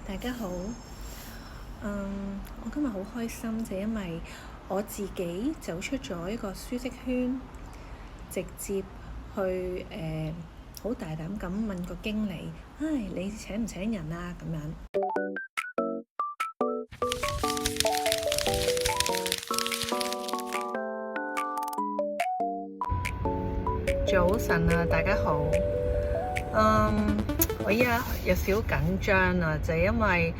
大家好，我今日好開心，就因為我自己走出咗一個舒適圈，直接去好大膽咁問個經理，你請唔請人啊？咁樣。早晨啊，大家好。我依家有少少緊張啊，就係因為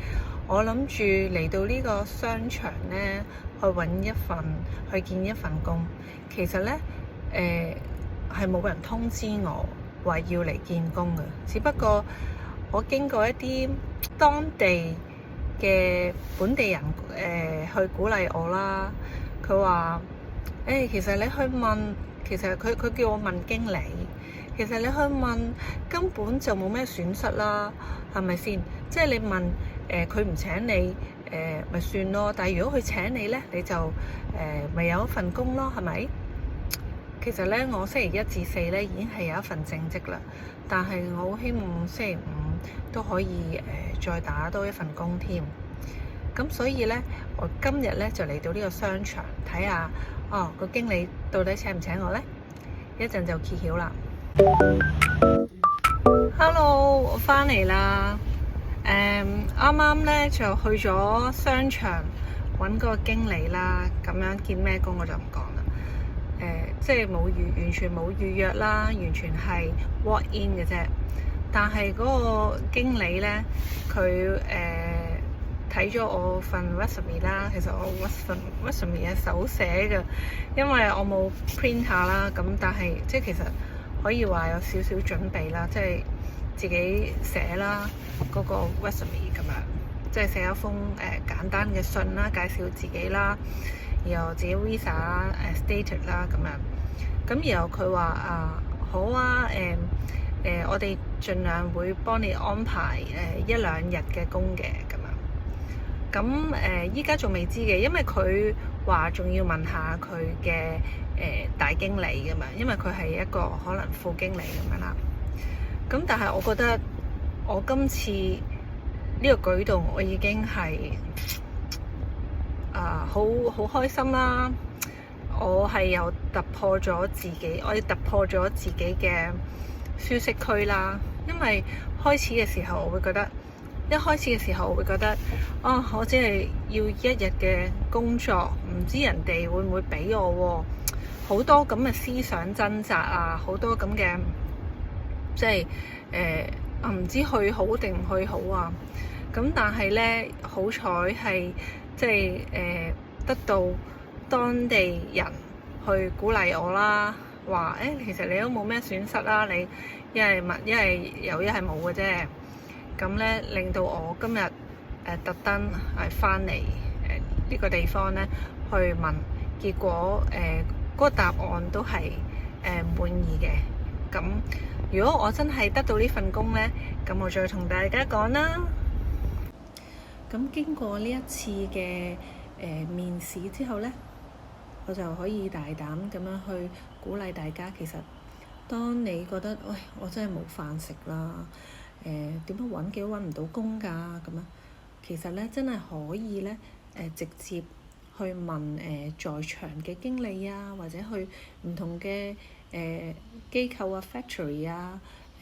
我諗住嚟到呢個商場呢，去見一份工。其實呢，係冇人通知我話要嚟見工嘅，只不過我經過一啲當地嘅本地人去鼓勵我啦。佢話其實你去問，其實佢叫我問經理。其實你去問根本就冇咩損失啦，係咪先？即係你問佢唔請你咪算咯。但係如果佢請你呢，你就咪有一份工咯，係咪？其實呢，我星期1至4呢已經係有一份正職啦，但係我好希望星期5都可以再打多一份工添。咁所以呢，我今日呢就嚟到呢個商場睇下，個經理到底請唔請我呢？一陣就揭曉啦。Hello， 我返嚟啦。啱啱呢就去咗商場揾個經理啦。咁樣見咩工我就唔講啦。即係完全冇預約啦，完全係 walk in 嘅啫。但係嗰個經理呢，佢睇咗我份 resume 啦。其實我份 resume 係手寫嘅，因為我冇 printer 啦。咁但係即係其實可以話有少少準備啦，即係自己寫啦嗰個 resume 咁樣，即係寫一封簡單嘅信啦，介紹自己啦，然後自己 visa status 啦咁樣。咁然後佢話好啊，我哋盡量會幫你安排1-2日嘅工嘅咁樣。咁依家仲未知嘅，因為佢話仲要問下佢嘅大經理咁樣，因為佢係一個可能副經理咁樣啦。咁但係我覺得我今次呢個舉動，我已經係好開心啦。我係又突破咗自己，我哋突破咗自己嘅舒適區啦。因為一開始嘅時候我會覺得，我只係要1日嘅工作，唔知人哋會唔會俾我喎？好多咁嘅思想掙扎啊，好多咁嘅即係唔知去好定唔去好啊。咁但係呢，好彩係即係得到當地人去鼓勵我啦，話其實你都冇咩損失啦，你一係有一係冇嘅啫。咁咧令到我今日特登係翻嚟呢個地方咧去問，結果嗰個答案都係滿意嘅。咁如果我真係得到呢份工咧，咁我再同大家講啦。咁經過呢一次嘅面試之後咧，我就可以大膽咁樣去鼓勵大家。其實當你覺得我真係冇飯食啦，點樣揾幾都揾唔到工㗎咁樣，其實咧真係可以咧直接去問在場嘅經理啊，或者去唔同嘅機構啊、factory 啊、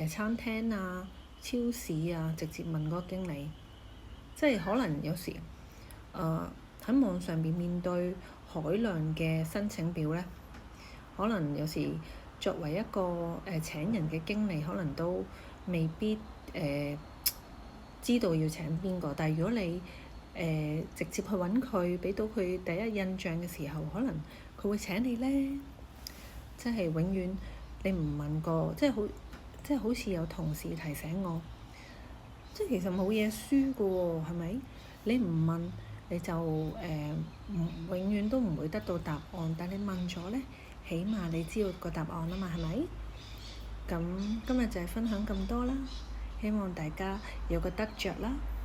餐廳啊、超市啊，直接問嗰個經理。即係可能有時喺網上面對海量嘅申請表咧，可能有時作為一個請人嘅經理，可能都未必知道要請邊個。但係如果你直接去揾佢，俾到佢第一印象嘅時候，可能佢會請你呢。即係永遠你唔問過，即係好似有同事提醒我，即係其實冇嘢輸㗎喎，係咪？你唔問你就永遠都唔會得到答案。但你問咗呢，起碼你知道個答案啊嘛，係咪？咁今日就係分享咁多啦，希望大家有個得着啦〜